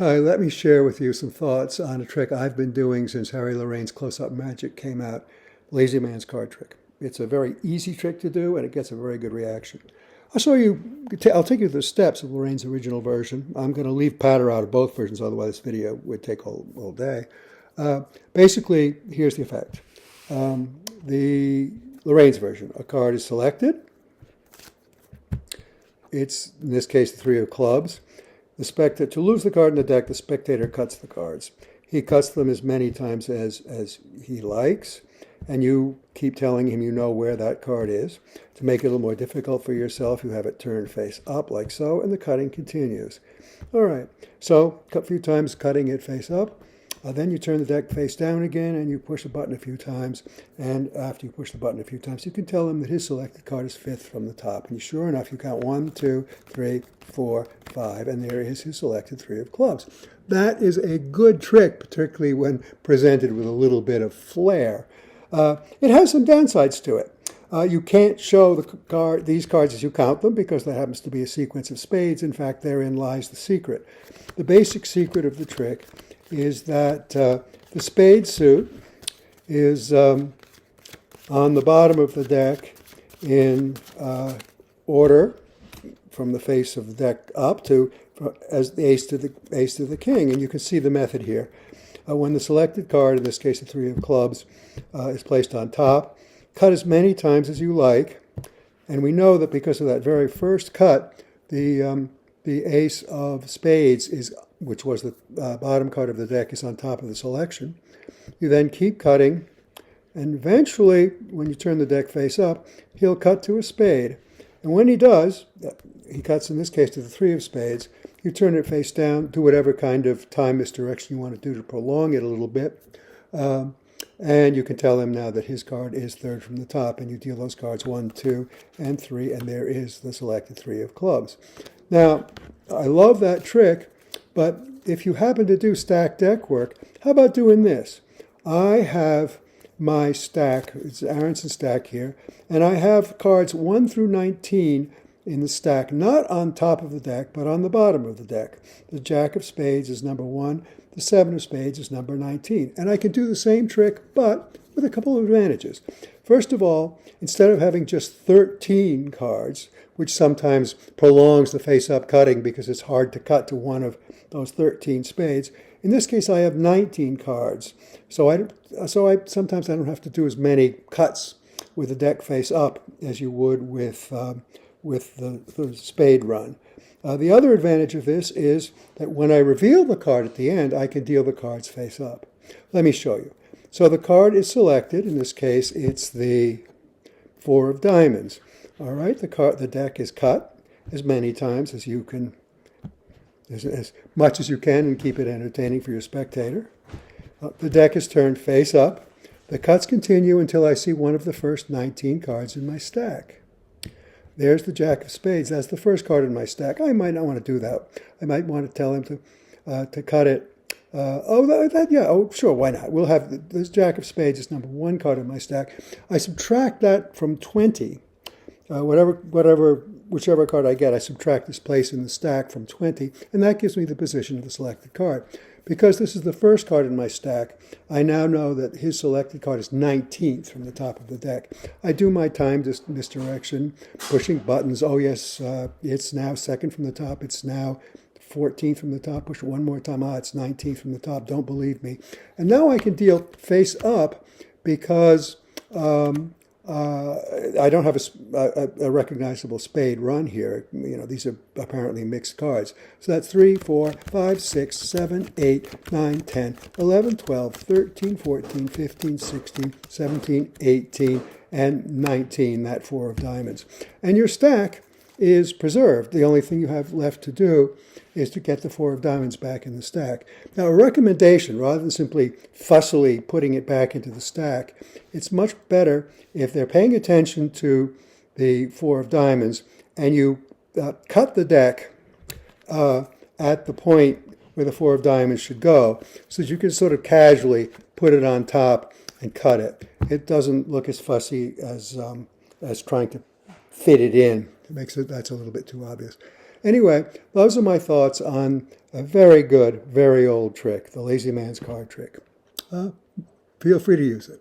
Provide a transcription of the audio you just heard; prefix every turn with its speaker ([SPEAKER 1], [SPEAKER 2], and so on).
[SPEAKER 1] Hi, let me share with you some thoughts on a trick I've been doing since Harry Lorayne's Close-Up Magic came out, Lazy Man's card trick. It's a very easy trick to do, and it gets a very good reaction. I'll take you through the steps of Lorraine's original version. I'm going to leave patter out of both versions, otherwise this video would take all day. Basically, here's the effect. The Lorraine's version, a card is selected. It's, in this case, the three of clubs. To lose the card in the deck, the spectator cuts the cards. He cuts them as many times as he likes, and you keep telling him you know where that card is. To make it a little more difficult for yourself, you have it turned face up like so, and the cutting continues. All right, so a few times cutting it face up. Then you turn the deck face down again, and you push the button a few times. And after you push the button a few times, you can tell him that his selected card is fifth from the top. And sure enough, you count 1, 2, 3, 4, 5, and there is his selected three of clubs. That is a good trick, particularly when presented with a little bit of flair. It has some downsides to it. You can't show these cards as you count them because that happens to be a sequence of spades. In fact, therein lies the secret. The basic secret of the trick is that the spade suit is on the bottom of the deck in order from the face of the deck up as the ace to the king. And you can see the method here. When the selected card, in this case the three of clubs, is placed on top, cut as many times as you like. And we know that because of that very first cut, the ace of spades which was the bottom card of the deck, is on top of the selection. You then keep cutting, and eventually, when you turn the deck face up, he'll cut to a spade. And when he does, he cuts in this case to the three of spades, you turn it face down, do whatever kind of time misdirection you want to do to prolong it a little bit. And you can tell him now that his card is third from the top, and you deal those cards 1, 2, and 3, and there is the selected three of clubs. Now, I love that trick, but if you happen to do stack deck work, how about doing this? I have my stack, it's Aronson's stack here, and I have cards 1 through 19 in the stack, not on top of the deck, but on the bottom of the deck. The jack of spades is number 1, the 7 of spades is number 19. And I can do the same trick, but with a couple of advantages. First of all, instead of having just 13 cards, which sometimes prolongs the face-up cutting because it's hard to cut to one of those 13 spades, in this case I have 19 cards. So sometimes I don't have to do as many cuts with the deck face up as you would with the spade run. The other advantage of this is that when I reveal the card at the end, I can deal the cards face up. Let me show you. So the card is selected. In this case, it's the 4 of diamonds. All right, the deck is cut as many times as you can, as much as you can, and keep it entertaining for your spectator. The deck is turned face up. The cuts continue until I see one of the first 19 cards in my stack. There's the jack of spades. That's the first card in my stack. I might not want to do that. I might want to tell him to cut it. Sure, why not? We'll have this jack of spades is number 1 card in my stack. I subtract that from 20. Whichever card I get, I subtract this place in the stack from 20, and that gives me the position of the selected card. Because this is the first card in my stack, I now know that his selected card is 19th from the top of the deck. I do my time misdirection, pushing buttons. Oh yes, it's now second from the top. It's now 14th from the top. Push it one more time. It's 19th from the top. Don't believe me. And now I can deal face up because I don't have a recognizable spade run here. These are apparently mixed cards. So that's 3, 4, 5, 6, 7, 8, 9, 10, 11, 12, 13, 14, 15, 16, 17, 18, and 19, that 4 of diamonds. And your stack is preserved. The only thing you have left to do is to get the 4 of diamonds back in the stack. Now, a recommendation, rather than simply fussily putting it back into the stack, it's much better if they're paying attention to the 4 of diamonds and you cut the deck at the point where the 4 of diamonds should go, so that you can sort of casually put it on top and cut it. It doesn't look as fussy as trying to fit it in. That's a little bit too obvious. Anyway, those are my thoughts on a very good, very old trick, the lazy man's card trick. Feel free to use it.